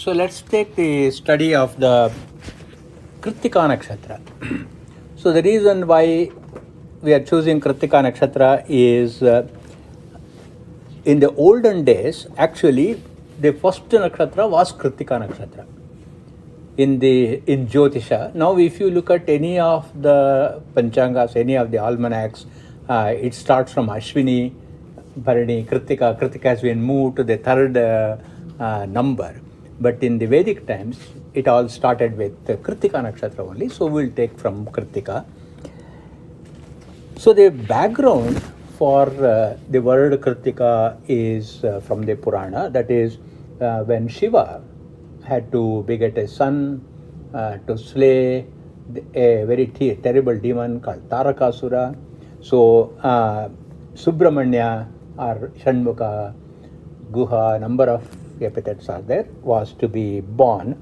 So let's take the study of the Krittika Nakshatra. So the reason why we are choosing Krittika Nakshatra is in the olden days, actually, the first nakshatra was Krittika Nakshatra in Jyotisha. Now, if you look at any of the Panchangas, any of the almanacs, it starts from Ashwini, Bharani, Kritika. Kritika has been moved to the third number. But in the Vedic times, it all started with Krittika Nakshatra only. So we'll take from Kritika. So the background for the word Kritika is from the Purana. That is when Shiva had to beget a son to slay a very terrible demon called Tarakasura. So Subramanya or Shanmukha, Guha, number of epithets are there, was to be born.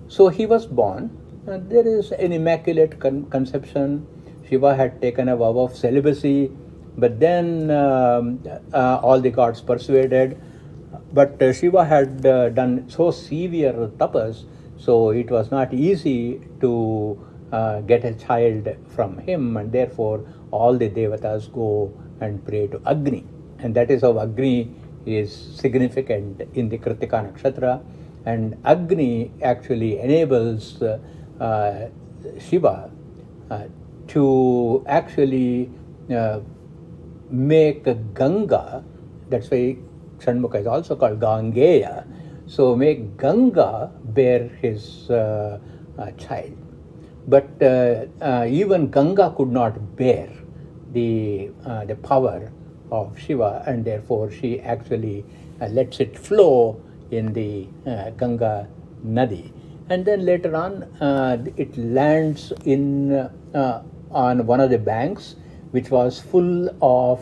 So he was born. There is an immaculate conception. Shiva had taken a vow of celibacy, but then all the gods persuaded. But Shiva had done so severe tapas, so it was not easy to get a child from him, and therefore all the devatas go and pray to Agni. And that is how Agni is significant in the Krittika Nakshatra. And Agni actually enables Shiva to actually make Ganga, that's why Shanmukha is also called Gangeya, so make Ganga bear his child. But even Ganga could not bear the power of Shiva, and therefore she actually lets it flow in the Ganga Nadi. And then later on, it lands in on one of the banks, which was full of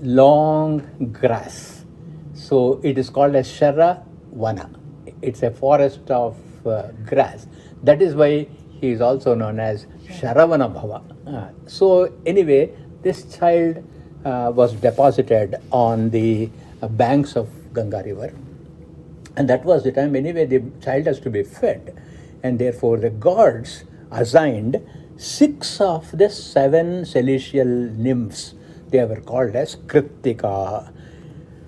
long grass. So it is called as Sharavana. It's a forest of grass. That is why he is also known as Sharavana Bhava. So anyway, this child was deposited on the banks of Ganga river. And that was the time, anyway, the child has to be fed. And therefore the gods assigned 6 of the 7 celestial nymphs. They were called as Krittika,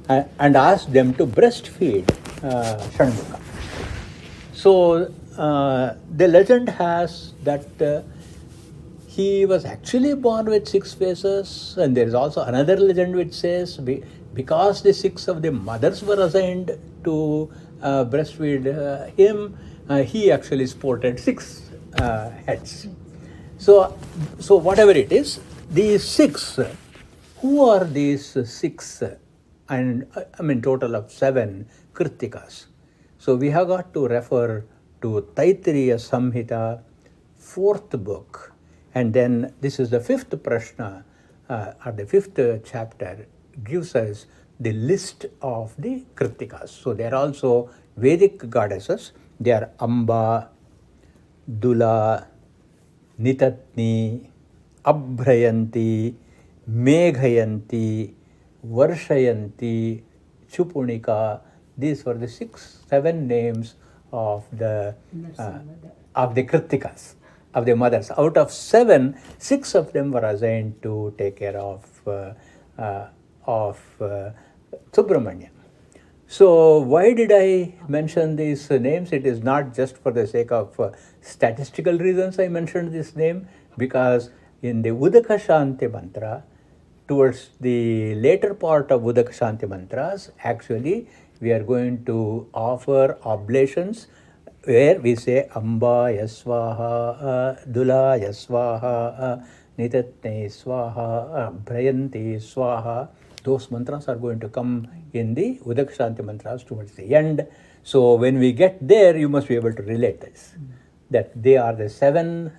and asked them to breastfeed Shanmukha. So the legend has that he was actually born with 6 faces, and there is also another legend which says because the 6 of the mothers were assigned to breastfeed him, he actually sported 6 heads. So whatever it is, these 6, who are these 6? And I mean total of 7 Krittikas. So we have got to refer to Taittiriya Samhita, 4th book. And then this is the 5th Prashna, or the 5th chapter, gives us the list of the Krittikas. So they are also Vedic goddesses. They are Amba, Dula, Nitatni, Abhrayanti, Meghayanti, Varshayanti, Chupunika. These were the 7 names of the Krittikas, of the mothers. Out of 7, 6 of them were assigned to take care of Subramanya. So why did I mention these names? It is not just for the sake of statistical reasons I mentioned this name, because in the Udaka Shanti mantra, towards the later part of Udaka Shanti mantras, actually we are going to offer oblations where we say Amba Yaswaha, Dula Yaswaha, Nitatne Swaha, Bhrayanti Swaha. Those mantras are going to come in the Udaka Shanti mantras towards the end. So when we get there, you must be able to relate this, that they are the 7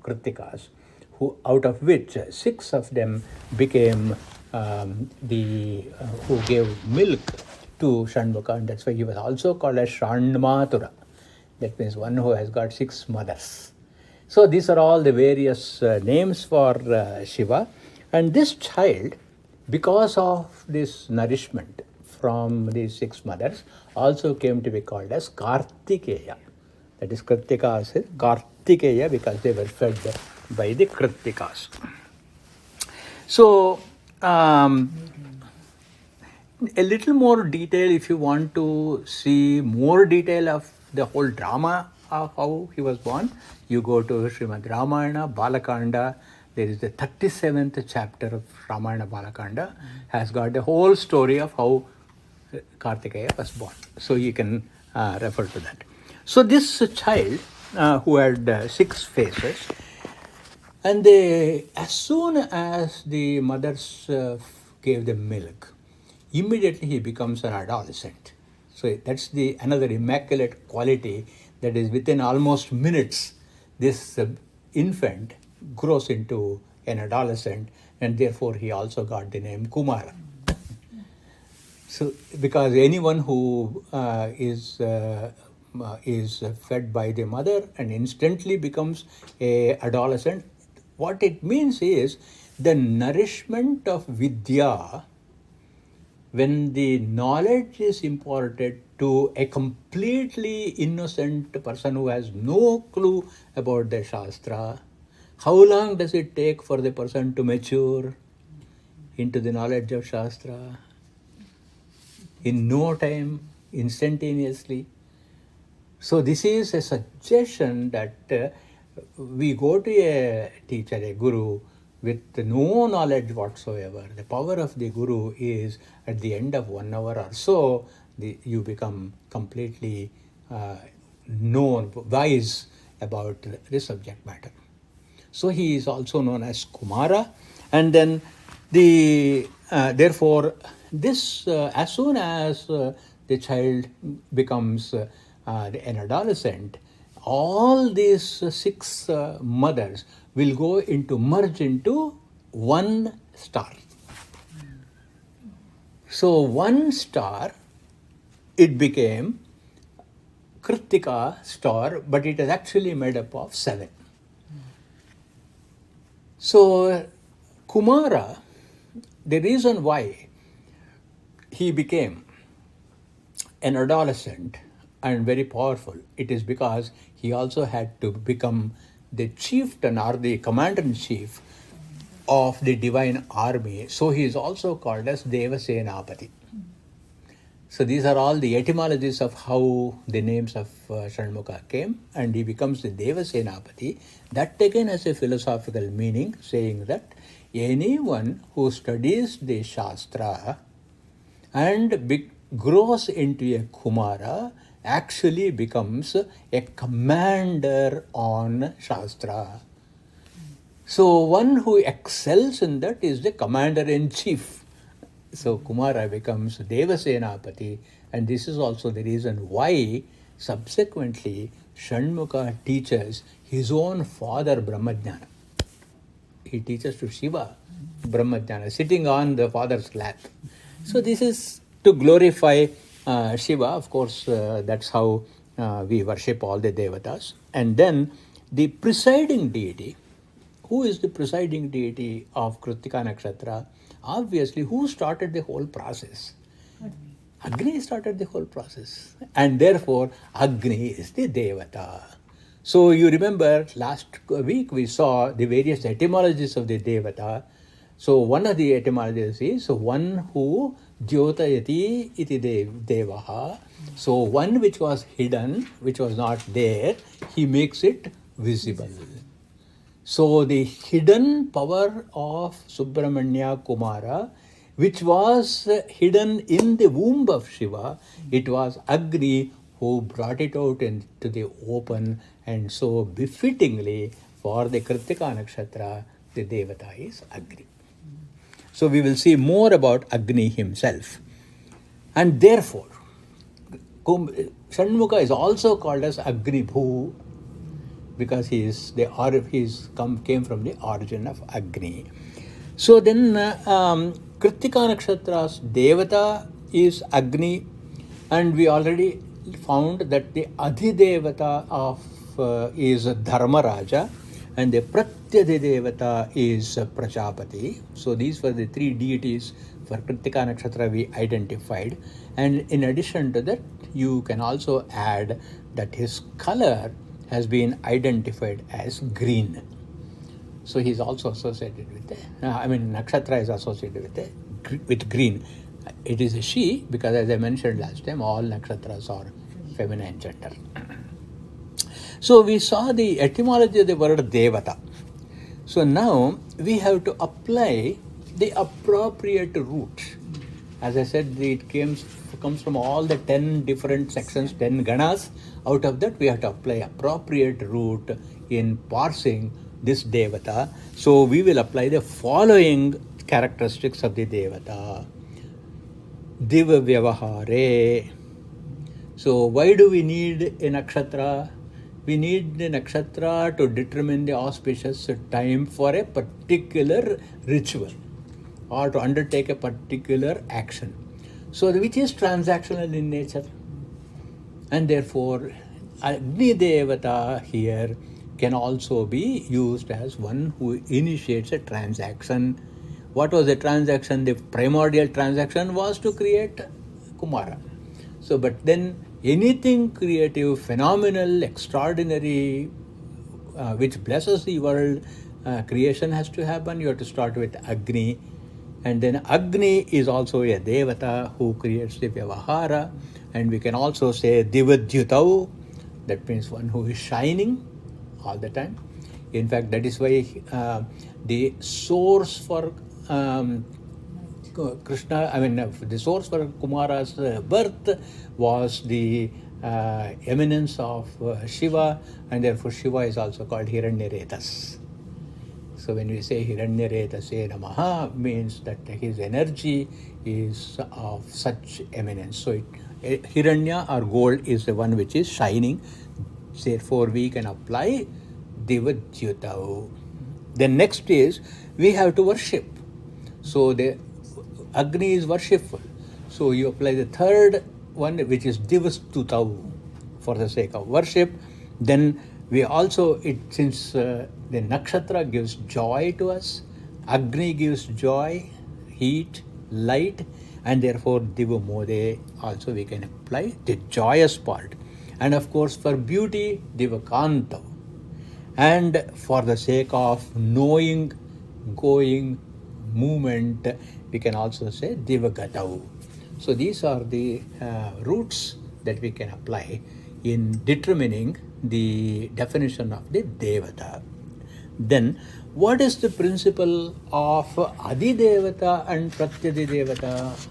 Krittikas, who out of which 6 of them became who gave milk to Shanmukha, and that's why he was also called as Shanmatura. That means one who has got 6 mothers. So these are all the various names for Shiva. And this child, because of this nourishment from these 6 mothers also came to be called as Karthikeya. That is, Krittika is Karthikeya because they were fed by the Krittikas. So, a little more detail, if you want to see more detail of the whole drama of how he was born, you go to Srimad Ramayana, Balakanda. There is the 37th chapter of Ramayana Balakanda, has got the whole story of how Karthikeya was born. So you can refer to that. So this child who had 6 faces, and as soon as the mothers gave them milk, immediately he becomes an adolescent. So that's another immaculate quality, that is within almost minutes, this infant grows into an adolescent, and therefore he also got the name Kumara. So because anyone who is fed by the mother and instantly becomes a adolescent, what it means is the nourishment of Vidya, when the knowledge is imparted to a completely innocent person who has no clue about the Shastra, how long does it take for the person to mature into the knowledge of Shastra? In no time, instantaneously. So this is a suggestion that we go to a teacher, a guru, with no knowledge whatsoever. The power of the guru is at the end of 1 hour or so, you become completely wise about the subject matter. So he is also known as Kumara. And then therefore, this as soon as the child becomes an adolescent, all these 6 mothers will merge into one star. So one star, it became Krittika star, but it is actually made up of 7. So Kumara, the reason why he became an adolescent and very powerful, it is because he also had to become the chieftain or the commander-in-chief of the divine army. So he is also called as Devasenapati. So these are all the etymologies of how the names of Shanmukha came, and he becomes the Devasenapati. That again has a philosophical meaning, saying that anyone who studies the Shastra and grows into a Kumara actually becomes a commander on Shastra. So one who excels in that is the commander-in-chief. So Kumara becomes Devasenapati, and this is also the reason why subsequently Shanmukha teaches his own father Brahmajnana. He teaches to Shiva Brahmajnana, sitting on the father's lap. So this is to glorify Shiva. Of course, that's how we worship all the devatas. And then the presiding deity. Who is the presiding deity of Krittika Nakshatra? Obviously, who started the whole process? Agni started the whole process. And therefore, Agni is the devata. So you remember last week we saw the various etymologies of the devata. So one of the etymologies is one who Jyotayati iti devaha. So one which was hidden, which was not there, he makes it visible. So the hidden power of Subramanya Kumara, which was hidden in the womb of Shiva, it was Agni who brought it out into the open, and so befittingly for the Krittika Nakshatra, the devata is Agni. So we will see more about Agni himself. And therefore, Shanmukha is also called as Agni Bhu, because came from the origin of Agni. So then Krittika Nakshatra's devata is Agni, and we already found that the Adhidevata is Dharmaraja, and the Pratyadhidevata is Prajapati. So these were the 3 deities for Krittika Nakshatra we identified, and in addition to that you can also add that his color has been identified as green. So he is also associated with Nakshatra is associated with green. It is a she because, as I mentioned last time, all nakshatras are feminine gender. So we saw the etymology of the word devata. So now we have to apply the appropriate root. As I said, it comes from all the 10 different sections, 10 ganas. Out of that, we have to apply appropriate root in parsing this devata. So we will apply the following characteristics of the devata. Diva vyavahare. So why do we need a nakshatra? We need the nakshatra to determine the auspicious time for a particular ritual or to undertake a particular action. So which is transactional in nature. And therefore, Agni Devata here can also be used as one who initiates a transaction. What was the transaction? The primordial transaction was to create Kumara. So, but then anything creative, phenomenal, extraordinary, which blesses the world, creation has to happen. You have to start with Agni. And then Agni is also a Devata who creates the Vyavahara. And we can also say Divadyutau, that means one who is shining all the time. In fact, that is why the source for the source for Kumara's birth was the eminence of Shiva, and therefore Shiva is also called Hiranyaretas. So when we say Hiranyaretase Namaha, means that his energy is of such eminence. So Hiranya or gold is the one which is shining. Therefore we can apply Divadyutau. Then next is we have to worship. So the Agni is worshipful. So you apply the third one, which is Divastutau, for the sake of worship. Then we also, since the nakshatra gives joy to us, Agni gives joy, heat, light, and therefore Divamode also we can apply the joyous part. And of course for beauty, Divakantau. And for the sake of knowing, going, movement, we can also say Divagatau. So these are the roots that we can apply in determining the definition of the Devata. Then, what is the principle of Adidevata and Pratyadidevata?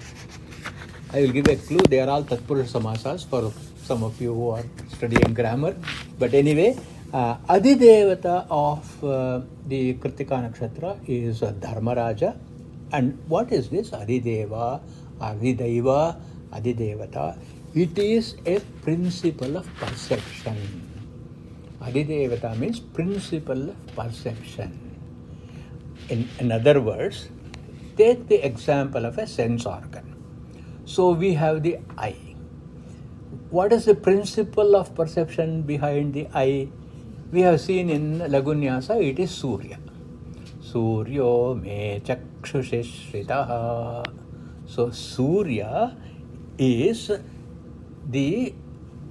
I will give a clue. They are all Tatpurusha Samasas for some of you who are studying grammar. But anyway, Adidevata of the Krittika Nakshatra is Dharmaraja. And what is this Adideva, Adidaiva, Adidevata? It is a principle of perception. Adidevata means principle of perception. In other words, take the example of a sense organ. So we have the eye. What is the principle of perception behind the eye? We have seen in Lagunyasa, it is Surya. Suryo me chakshushishritaha. So Surya is the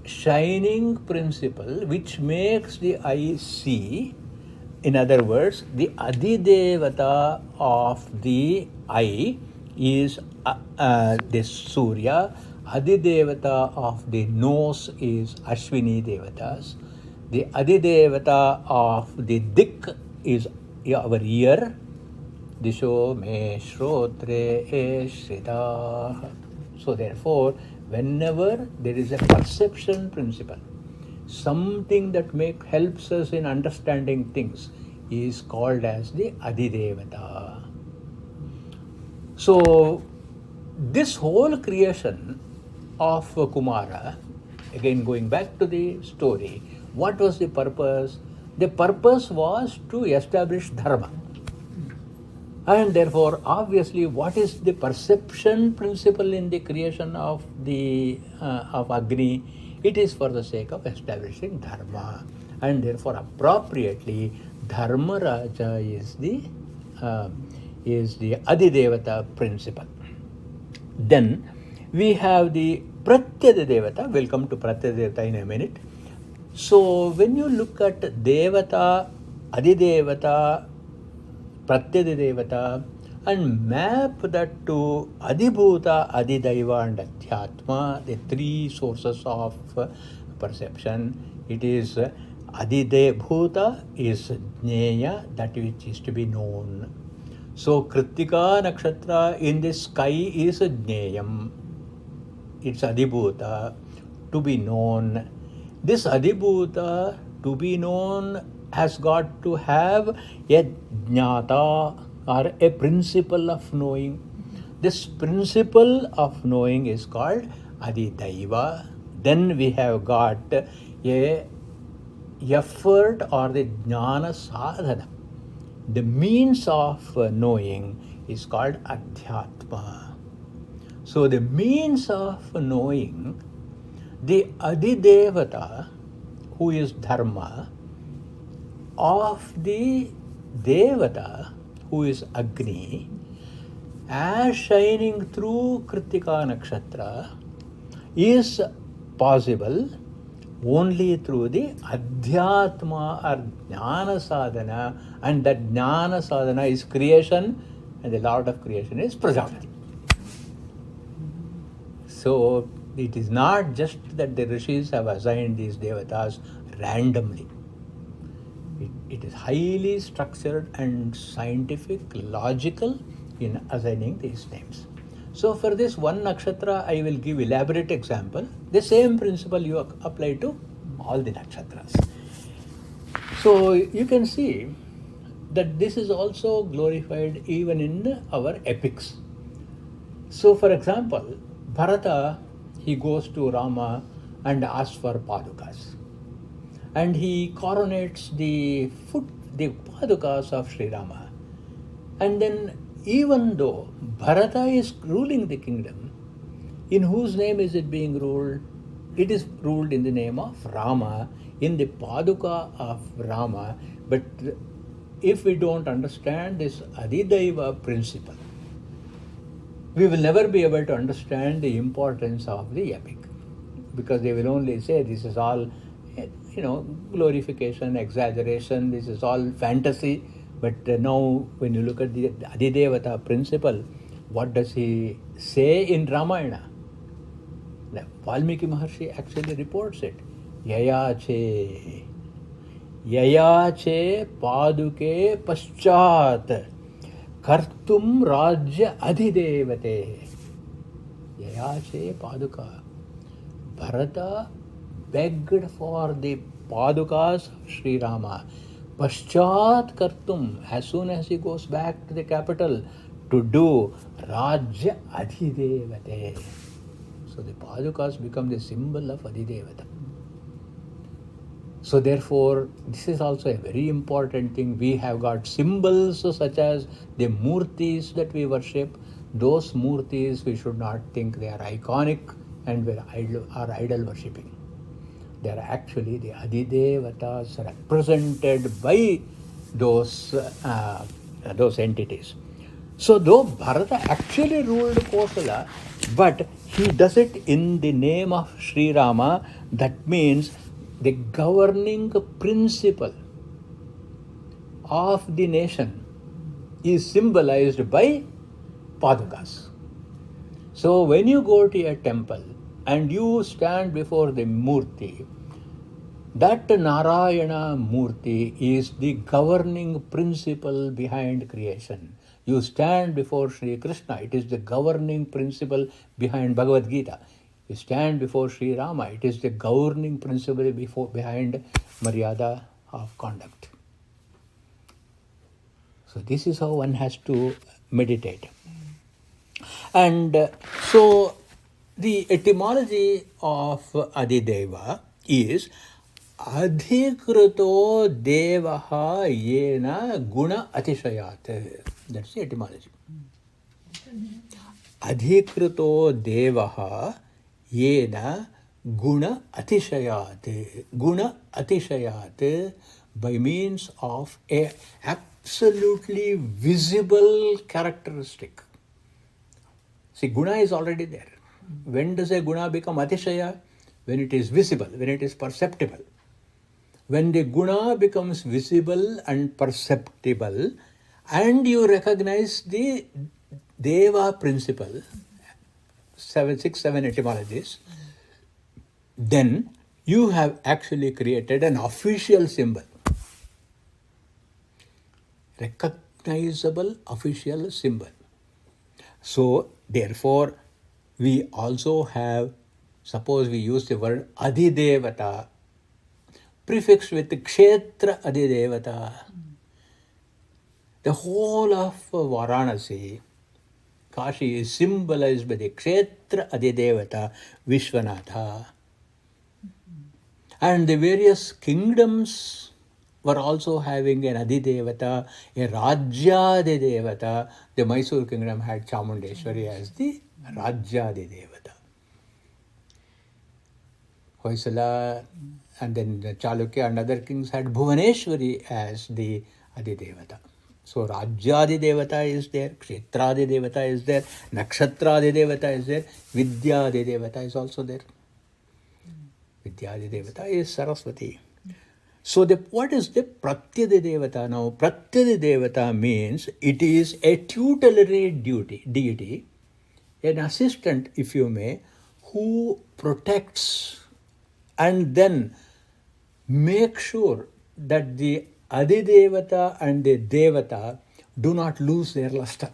shining principle which makes the eye see. In other words, the Adidevata of the eye is this Surya. Adidevata of the nose is Ashwini Devatas. The Adidevata of the Dik is our ear. Disho me shrotre shrita. So therefore, whenever there is a perception principle, something that helps us in understanding things is called as the Adidevata. So this whole creation of Kumara, again going back to the story, what was the purpose? The purpose was to establish dharma. And therefore, obviously, what is the perception principle in the creation of the of Agni? It is for the sake of establishing dharma, and therefore, appropriately, Dharmaraja is the Adidevata principle. Then we have the Pratyadi Devata. We'll come to Pratyadi Devata in a minute. So when you look at Devata, Adidevata, Pratyadi Devata, and map that to Adibhuta, Adidaiva, and Adhyatma, the three sources of perception, it is Adidebhuta is Jneya, that which is to be known. So Krittika Nakshatra in the sky is Jneyam. It's Adibhuta, to be known. This Adibhuta, to be known, has got to have a Jnata or a principle of knowing. This principle of knowing is called Adidaiva. Then we have got a effort or the Jnana Sadhana. The means of knowing is called Adhyatma. So the means of knowing, the Adidevata, who is Dharma, of the Devata, who is Agni, as shining through Krittika Nakshatra, is possible only through the Adhyatma or Jnana Sadhana, and that Jnana Sadhana is creation, and the Lord of creation is Prajapati. So it is not just that the rishis have assigned these devatas randomly. It is highly structured and scientific, logical in assigning these names. So for this one nakshatra, I will give elaborate example. The same principle you apply to all the nakshatras. So you can see that this is also glorified even in our epics. So for example, Bharata, he goes to Rama and asks for padukas. And he coronates the padukas of Sri Rama. And then even though Bharata is ruling the kingdom, in whose name is it being ruled? It is ruled in the name of Rama, in the paduka of Rama. But if we don't understand this Adidaiva principle, we will never be able to understand the importance of the epic, because they will only say this is all, glorification, exaggeration, this is all fantasy. But now when you look at the Adidevata principle, what does he say in Ramayana? Valmiki Maharshi actually reports it. Yayache paduke paschat kartum rajya adhidevate. Yayache paduka. Bharata begged for the padukas of Sri Rama. Paschat kartum, as soon as he goes back to the capital, to do rajya adhidevate. So the padukas become the symbol of Adidevata. So therefore, this is also a very important thing. We have got symbols such as the murtis that we worship. Those murtis, we should not think they are iconic and we are idol worshipping. They are actually the Adidevatas represented by those entities. So though Bharata actually ruled Kosala, but he does it in the name of Sri Rama. That means the governing principle of the nation is symbolized by padukas. So when you go to a temple and you stand before the murti, that Narayana Murti is the governing principle behind creation. You stand before Sri Krishna, it is the governing principle behind Bhagavad Gita. You stand before Sri Rama, it is the governing principle behind Maryada of conduct. So this is how one has to meditate. And so the etymology of Adideva is Adhikrito Devaha Yena Guna Atishayat. That's the etymology. Adhikrito Devaha Yena Guna Atishayat. Guna Atishayat, by means of a absolutely visible characteristic. See, guna is already there. When does a guna become atishaya? When it is visible, when it is perceptible. When the guna becomes visible and perceptible, and you recognize the deva principle, 7 etymologies, then you have actually created an official symbol. Recognizable official symbol. So, therefore, we also have, suppose we use the word adhidevata, prefixed with kshetra adhidevata. The whole of Varanasi, Kashi, is symbolized by the kshetra adhidevata Vishwanatha. And the various kingdoms were also having an adhidevata, a rajyadidevata. The Mysore kingdom had Chamundeshwari as the rajyadidevata. Hoysala and then the Chalukya and other kings had Bhuvaneshwari as the adhidevata. So Rajyadidevata is there, Kshetradidevata is there, Nakshatradidevata is there, Vidyadidevata is also there. Vidyadidevata is Saraswati. So what is the Pratyadidevata now? Pratyadidevata means it is a tutelary deity, an assistant, if you may, who protects and then make sure that the adhidevata and the devata do not lose their luster.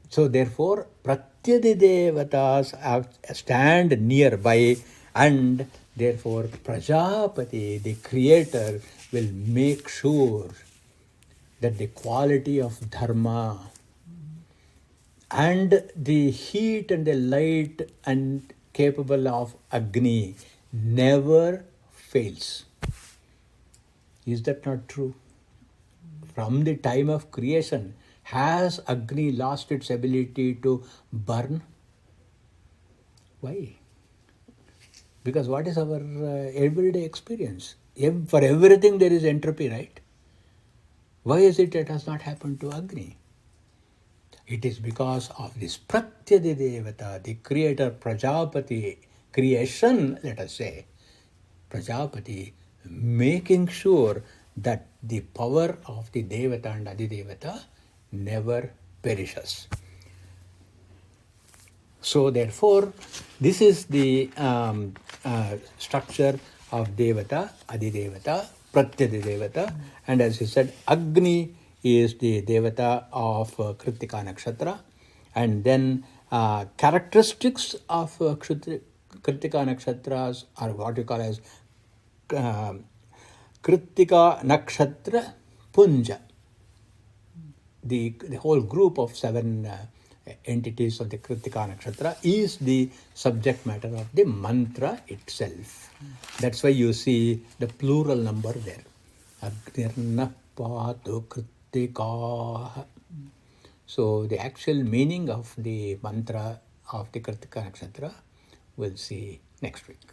So therefore, pratyadidevatas stand nearby, and therefore Prajapati, the creator, will make sure that the quality of dharma and the heat and the light and capable of Agni never fails. Is that not true? From the time of creation, has Agni lost its ability to burn? Why? Because what is our everyday experience? For everything there is entropy, right? Why is it has not happened to Agni? It is because of this Pratyadidevata, the creator Prajapati, creation, let us say, Prajapati, making sure that the power of the Devata and Adhidevata never perishes. So therefore, this is the structure of Devata, Adhidevata, Pratyadidevata, and as he said, Agni is the Devata of Krittika Nakshatra, and then characteristics of Krittika Nakshatras are what you call as Krittika Nakshatra Punja. The whole group of 7 entities of the Krittika Nakshatra is the subject matter of the mantra itself. That's why you see the plural number there. Agnirna patu Kritika. So the actual meaning of the mantra of the Krittika Nakshatra we'll see next week.